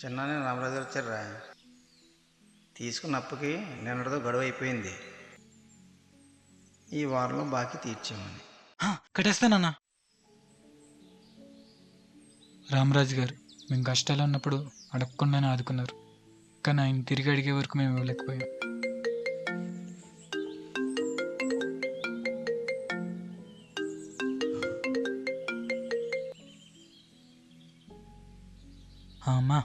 చిన్నానే రామరాజు గారు వచ్చారా? తీసుకున్న అప్పుకి నిన్నటితో గడువు అయిపోయింది. ఈ వారంలో బాకీ తీర్చామని. కట్టేస్తానన్నా. రామరాజు గారు మేము కష్టాలు ఉన్నప్పుడు అడగకుండానే ఆదుకున్నారు. కానీ ఆయన తిరిగి అడిగే వరకు మేము ఇవ్వలేకపోయాం. అమ్మా,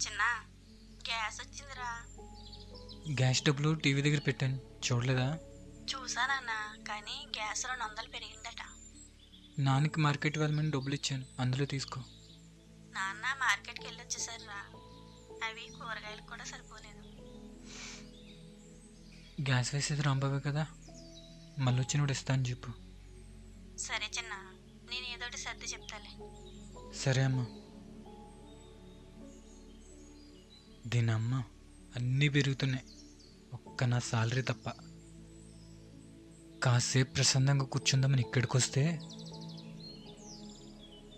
చిన్న గ్యాస్ వచ్చిందిరా. గ్యాస్ డబ్బులు టీవీ దగ్గర పెట్టాను, చూడలేదా? చూసానన్నా, కానీ గ్యాస్ 200 పెరిగిందట. నాన్నకి మార్కెట్ వెళ్ళమని డబ్బులు ఇచ్చాను, అందులో తీసుకో. నాన్న మార్కెట్కి వెళ్ళి వచ్చేసారురా. అవి కూరగాయలు కూడా సరిపోలేదు. గ్యాస్ వేసేది రాంబాబే కదా, మళ్ళీ వచ్చినప్పుడు ఇస్తాను చెప్పు. సరే చిన్న, నేను ఏదోటి సర్ది చెప్తాలే. సరే అమ్మా. దీనమ్మ అన్నీ పెరుగుతున్నాయి, ఒక్క నా సాలరీ తప్ప. కాసేపు ప్రశాంతంగా కూర్చుందామని ఇక్కడికి వస్తే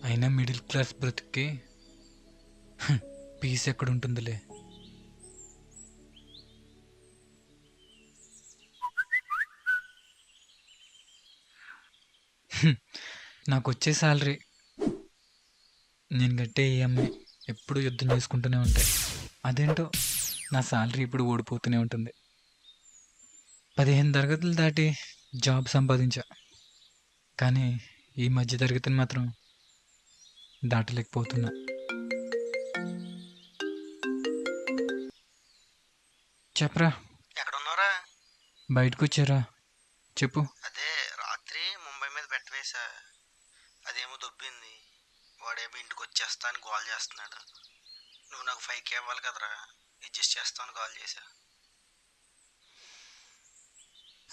అయినా మిడిల్ క్లాస్ బ్రతుక్కి పీస్ ఎక్కడ ఉంటుందిలే. నాకు వచ్చే సాలరీ, నేను కట్టే ఈఎంఐ ఎప్పుడు యుద్ధం చేసుకుంటూనే ఉంటాయి. అదేంటో నా సాలరీ ఇప్పుడు ఓడిపోతూనే ఉంటుంది. 15 తరగతులు దాటి జాబ్ సంపాదించా, కానీ ఈ మధ్య తరగతిని మాత్రం దాటలేకపోతున్నా. చెప్పరా, ఎక్కడున్నారా? బయటకు వచ్చారా? చెప్పు. అదే రాత్రి ముంబై మీద పెట్టవేసా, అదేమో దొబ్బింది. వాడేమో ఇంటికి వచ్చేస్తా అని కాల్ చేస్తున్నాడు. నువ్వు నాకు 5K ఇవ్వాలి కదరా, అడ్జస్ట్ చేస్తాను కాల్ చేశా.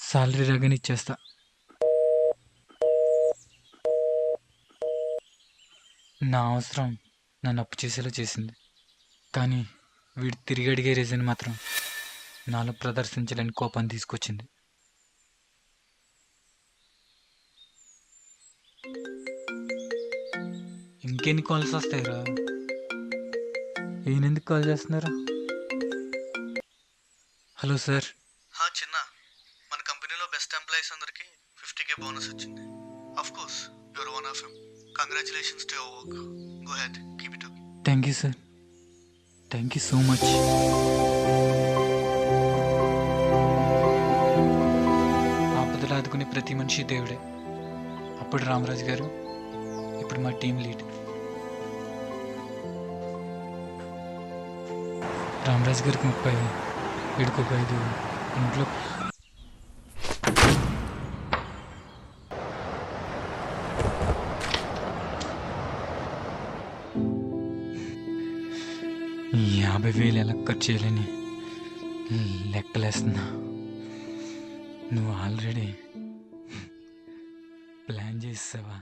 సాలరీ రాగానే ఇచ్చేస్తా. నా అవసరం నన్ను అప్పు చేసేలా చేసింది, కానీ వీడు తిరిగి అడిగే రీజన్ మాత్రం నాలో ప్రదర్శించలేని కోపాన్ని తీసుకొచ్చింది. ఇంకెన్ని కాల్స్ వస్తాయిరా? ఈయనెందుకు కాల్ చేస్తున్నారా? Hello sir. చిన్న, మన కంపెనీలో బెస్ట్ ఎంప్లాయీస్ అందరికి 50K బోనస్ వచ్చింది. Of course your one of them. Congratulations to your work. Go head, keep it up. Thank you sir, thank you so much. ఆపదలు ఆదుకునే ప్రతి మనిషి దేవుడే. అప్పుడు రామరాజు గారు, ఇప్పుడు మా టీం లీడ్. రామరాజు గారికి 30, వీడికి ఒక 5. ఇంట్లో ఈ 50,000 ఎలా ఖర్చు చేయాలని లెక్కలేస్తున్నా. నువ్వు ఆల్రెడీ ప్లాన్ చేసావా?